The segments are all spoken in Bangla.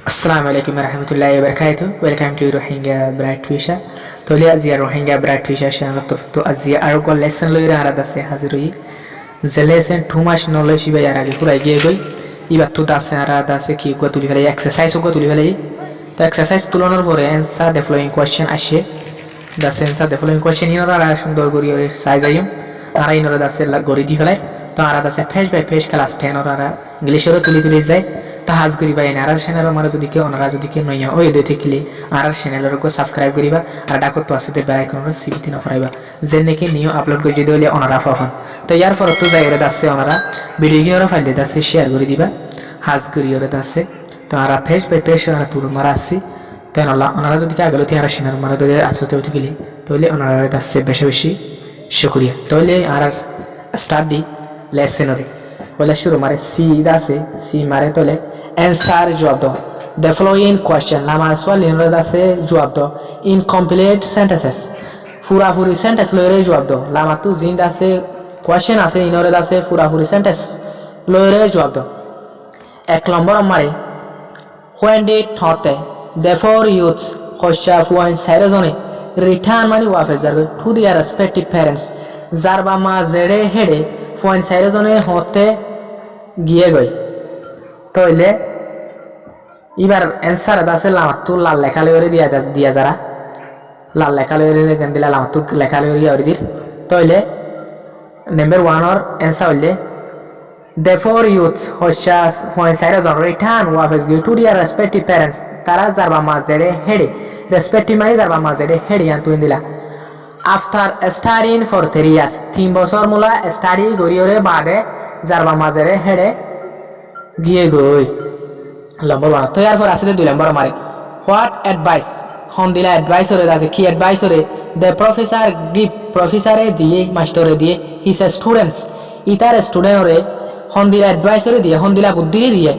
Assalamu alaikum warahmatullahi wabarakatuh. Welcome to Rohingya Bright Future. To le azia Rohingya Bright Future channel to azia argo lesson lo ira arada se haziri. The lesson too much knowledge iba yara ge pura ge goi. Iba to da se arada se ki go tuli fele exercise go tuli fele. To exercise tulonor pore answer the following question ashe. The answer the following question hinora ara sundor gori ore size ayum. Ara hinora da se gori di fele. To arada se page by page class 10 or ara English ro tuli jai. তাহাজ করিবা এনে আর চ্যানেল আমার যদি কেউ অনারা যদি কেউ নয় ওই দে থেকলে আর চ্যানেলের কো সাবস্ক্রাইব করিবা আর ডাকো তো আসতে বেল আইকনের সিবিটি না করাইবা যেন নাকি নিউ আপলোড করে যদি হলে অনারা পাবেন তো ইয়ার পর তো যাই ওরে দাসে অনারা ভিডিও গিয়ে ফাইল দে দাসে শেয়ার করে দিবা হাজ করি ওরে দাসে তো আর পেজ বাই পেজ আর তুর মারা আসি তো অনারা যদি কে আগলে আর চ্যানেল মারা দে আসতে হতে গেলে তাহলে অনারা দাসে বেশি বেশি শুকরিয়া তাহলে আর স্টার্ট দি লেসন ওরে বলে শুরু মারে সি দাসে সি মারে তোলে answer jawab do the following question lamar swal linra dase jawab do incomplete sentences pura puri sentence loire jawab do lama tu jin dase question ase inore dase pura puri sentence loire jawab do ek number mare when did thote therefore youths khosha fuan sairezone return mani wafes jargo to their respective parents zarba ma zede hede fuan sairezone hote giye goi তোইলে এবার অ্যানসার আছে লামাতু লাল লেখা লইরে দিয়া যারা লাল লেখা লইরে দেন দিলা লামাতু লেখা লইরে আর দির তোইলে নাম্বার 1 অর অ্যানসার হইলে therefore youths hoshas when says on return wafes go to their respective parents তারা জারবা মাজেরে হেডে respective মানে জারবা মাজেরে হেডে আন তুই দিলা after studying for 3 years 3 বছর মুলা স্টাডি করিওরে বাদে জারবা মাজেরে হেডে গিয়ে গই নম্বর 1 তো ইয়ার পর আসলে 2 নম্বর মারে হোয়াট অ্যাডভাইস হন দিলা অ্যাডভাইস ওরে আছে কি অ্যাডভাইস ওরে দ্য প্রফেসর গিভ প্রফেসরে দিয়ে মাস্টারে দিয়ে হিজ স্টুডেন্টস ইতার স্টুডেন্ট ওরে হন দিলা অ্যাডভাইস ওরে দিয়ে হন দিলা বুদ্ধি দিয়ে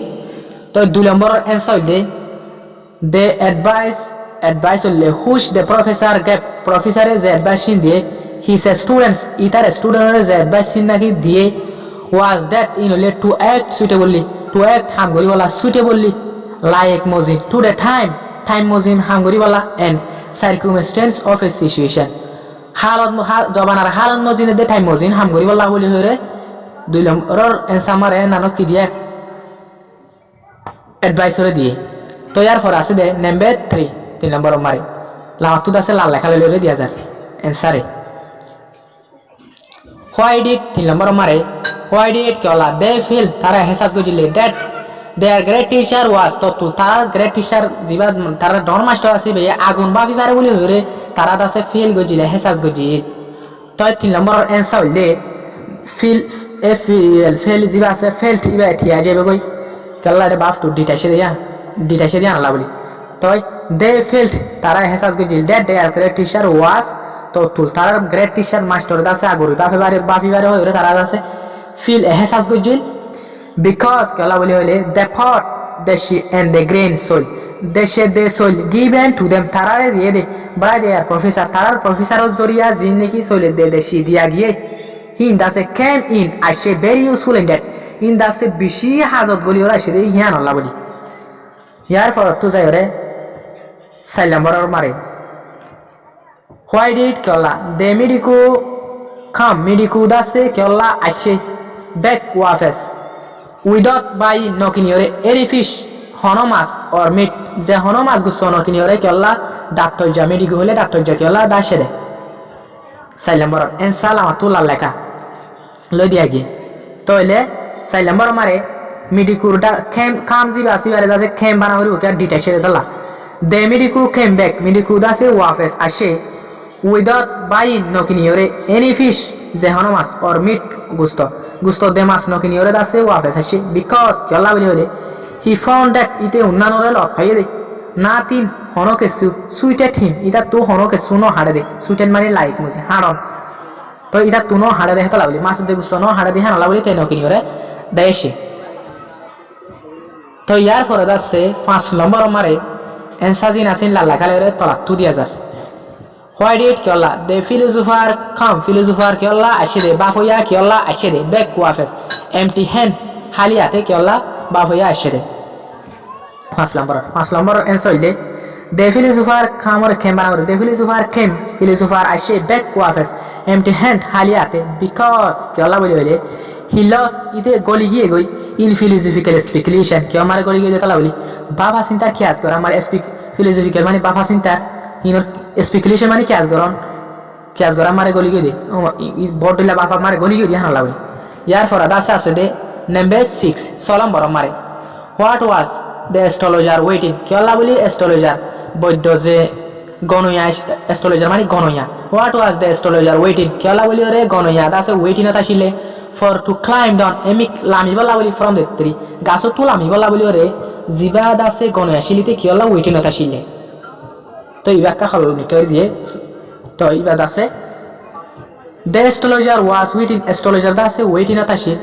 তো 2 নম্বর অ্যানসার দে দে অ্যাডভাইস হলে হুশ দ্য প্রফেসর গিভ প্রফেসরে যে অ্যাডভাইস দিয়ে হিজ স্টুডেন্টস ইতার স্টুডেন্ট ওরে যে অ্যাডভাইস নাকি দিয়ে was that in order to act suitably to act ham gori wala suitably like mozin to the time mozin ham gori wala and circumstance of a situation halat jabanar halat mozin the time mozin ham gori wala boli hore দুই নম্বরের অ্যানসার মারে নানক কি দিয়ে অ্যাডভাইস করে দিয়ে তো ইয়ার পর আছে দে নাম্বার 3 নম্বর মারে লামাতু দাসে লাল লেখা লইরে দিয়া যার অ্যানসারে why did 3 নম্বর মারে why did kala they feel tara hesat gojile that their great teacher was to tara great teacher jiba tara don master ase be agun bafi bare boli hore tara dase feel gojile hesat goji to 3 number answer hole feel jiba ase felt iba thia jebe goi kala de baf to ditaise dia na boli to they felt tara hesat gojile that their great teacher was to tara great teacher master dase aguri bafi bare hore tara dase feel ehsas gojil because kala boli hole the pot the she and the grain soil the soil given to them tarare diye de by their professor tarar professor zoriya jinneki soil de she dia giye he das came in as she very useful in that in das bishi hazot goli ora shide hian alla boli yar for to jay ore salamar mare why did kala the medico das kala ashe back wafes without by knocking your any fish honomas or meat je honomas gusto knocking your kella doctor jamedi go hole doctor je kella dashere sailambor en salamatu laleka lo diagi toile sailambor mare medikur da kam jiba asibare da kem bana hori oka detache dala the mediku came back mediku da se wafes ashe without by knocking your any fish je honomas or meat gusto de mas no kini ore dase wafes ashi because kala boli hole he found that ite unnanore lokai de natin honoke suited him ita tu honoke suno hade de suited mani like muje haron to ita tu no hade de hetala boli mas de gusto no hade de hanala boli te no kini ore daeshi to yar pore dase 5 number mare answer jin asin la lakale ore tola tu 2000 why did kala the philosopher kala ashide bahoya kala ashide back wafes empty hand haliyate kala bahoya ashide পাঁচ নম্বর এনসার হইলে the philosopher খামর খেম বানাবো the philosopher came philosopher আসে back ওয়াফেস empty hand খালি হাতে because কি আল্লাহ বলি হইলে he lost ইতে গলি গিয়ে গই in philosophical speculation কি আমার গলি গিয়ে তালা বলি বাবা চিন্তা কি আজ কর আমার philosophical মানে বাবা চিন্তা ইনর speculation মানে কি আজ কর আমার গলি গিয়ে দে বড় দিলা বাবা আমার গলি গিয়ে হানা লাগলি ইয়ার ফর দাসে আছে দে নাম্বার 6 সলম বড় মারে what was the astrologer waiting কি আল্লাহ বলি astrologer বৈদ্য যে গণয়া astrologer মানে গণয়া what was the astrologer waiting কি আল্লাহ বলি ওরে গণয়া দাসে waiting তা ছিলে for to climb down এমিক লামি বলা বলি from the tree গাছ তো লামি বলা বলি ওরে জিবা দাসে গণয়া শিলিতে কি আল্লাহ waiting তা ছিলে তো এই ব্যাখ্যা হল নিকর দিয়ে তো ইবাদ আছে the astrologer was waiting astrologer দাসে waiting তা ছিল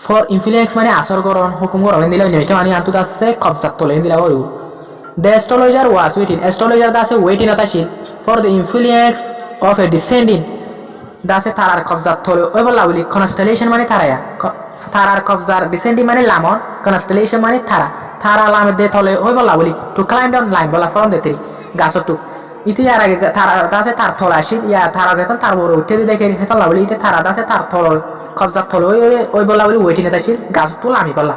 for influence মানে আসর করন হুকুম করন দিলা নিয়ত মানে আনতু দাসে কবজা তোলে দিলা ওর the astrologer was waiting astrologer দাসে waiting তা ছিল for the influence of a descending দাসে তারার কবজা তোলে ওই বলা বলি constellation মানে তারায়া তারার কবজার descending মানে লামন constellation মানে তারা লামে দে তোলে ওই বলা বলি to climb down line বলা from the tree গাছটু ইতি আর আগে তারা দাসে তার থল আসিল ইয়া তারা যেতন তার বড় উঠে দেখে হেতলা বলি ইতে তারা দাসে তার থল কবজা থল ওই বলা বলি ওয়েটিং এ আসিল গাছ তুল আমি বললা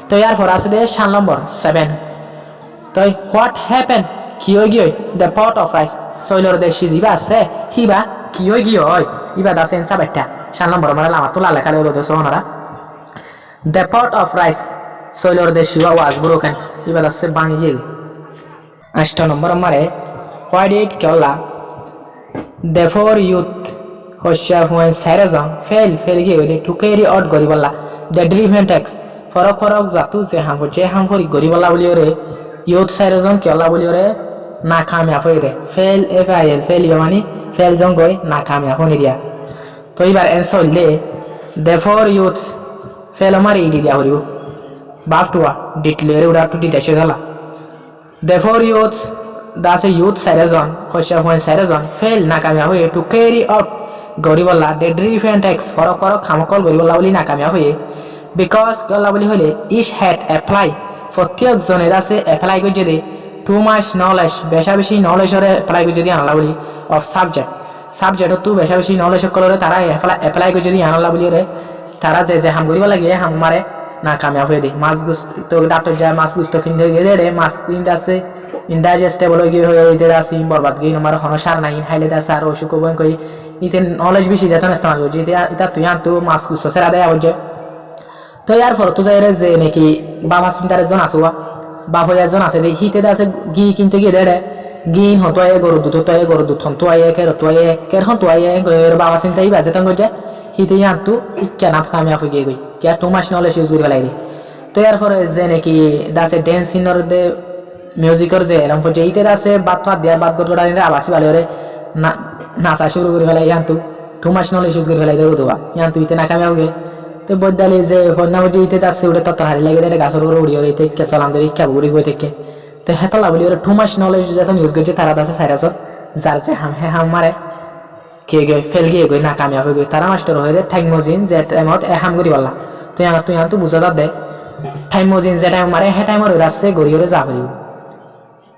তো ইয়ার পর আছে দে 7 নম্বর 7 তো হোয়াট হ্যাপেন কি হই গিয়ে the pot of rice sailor দে সিজিবা আছে হিবা কি হই গিয়ে ইবা দাসে এনসা বাট্টা 7 নম্বর মানে লামা তোলা লেখা লেলো দে সোনারা the pot of rice sailor দে শিবা ওয়াজ ব্রোকেন ইবা দাসে ভাঙি গিয়ে 8 নম্বর মানে why did Kyola therefore youth Hosha when Sarazon fail gave to carry out Goribala the driven text for Zatu Jeham for Goribala Buliore youth Sarazon Kyola Buliore Nakami Afoide fail fail Yamani fail Zongoi Nakami Afonidia to Ibar and so lay therefore youth fail Mari Idia Baftua declare to the therefore youth দাসে ইউথ সাইরাজন খোশা হয় সাইরাজন ফেল নাকামিয়া হয়ে টু ক্যারি আউট গরিবল্লা দে ডিফারেন্ট টেক্স ফরক খামকল গরিবল্লা বলি নাকামিয়া হয়ে বিকজ গল্লা বলি হলে ইস হ্যাড অ্যাপ্লাই প্রত্যেক জনে দাসে অ্যাপ্লাই করে যদি টু মাস নলেজ বেশি নলেজরে অ্যাপ্লাই করে যদি আনলা বলি অফ সাবজেক্ট তো বেশি নলেজ করে তারা অ্যাপ্লাই করে যদি আনলা বলি রে তারা যে হাম গরিব লাগে হাম মারে নাকামিয়া হয়ে দে মাছ গুস তো ডাক্তার যায় মাছ গুস তো কিনতে গিয়ে দে মাছ কিনতে আছে ইনডাইজেস্টেবল হয়ে ইতে আসি বরবাদ গই আমার হনসার নাই হাইলে দাসে আর অসুখ বন কই ইতে নলেজ বেশি যেতন ইস্তেমাল করছি এটা তুই আনতো মাছ গুস সেরা দেয়া হচ্ছে তো ইয়ার ফর তো যাই যে নাকি বাবা চিন্তার একজন আসুয়া বাবা একজন আছে হিতে আছে ঘি কিনতে গিয়ে দেড়ে ঘি হতো গরু দুধ হতো কের হতো বাবা চিন্তাই বাজে তখন করছে হিতে আনতো ইচ্ছা নাপ খামিয়া হয়ে গিয়ে গই কে টু মাস নলেজ ইউজ করে ফেলাই তো ইয়ার ফলে যে নাকি দাসে ড্যান্সিংর দে মিউজিকর যে এরকম করছে ইতে আছে বাদ তো দেওয়ার বাদ করতে আবাসি ভালো করে নাচা শুরু করে ফেলাই ইয়ান্তু টু মাস নলেজ ইউজ করে ফেলাই দেবো দেওয়া ইয়ান্তু ইতে নাকামি হবে তো বৈদ্যালি যে হন্যা হচ্ছে ইতে আছে ওটা তত হারি লাগে গাছের উপরে উড়ি ওই থেকে চলাম ধরে ইচ্ছা বুড়ি বই থেকে তো হেতলা বলি ওরা টু মাস নলেজ যখন ইউজ করছে তারা আছে সাইরাস যার যে হাম মারে কে গে ফেল গিয়ে গই নাকামি হবে গই তারা মাস্টার হয়ে থাইম মজিন যে টাইমত হাম করি বললা তুই ইয়ান্তু বুঝা দে টাইম মজিন যে টাইম মারে হে টাইমর রাস্তে গড়িয়ে যা করিব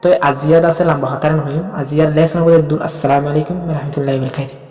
তো আজিয়াদ আছে লম্বা হতার নহিম আজিয়ার লেসন বলে আসসালামু আলাইকুম ওয়া রাহমাতুল্লাহি ওয়া বারাকাতুহু।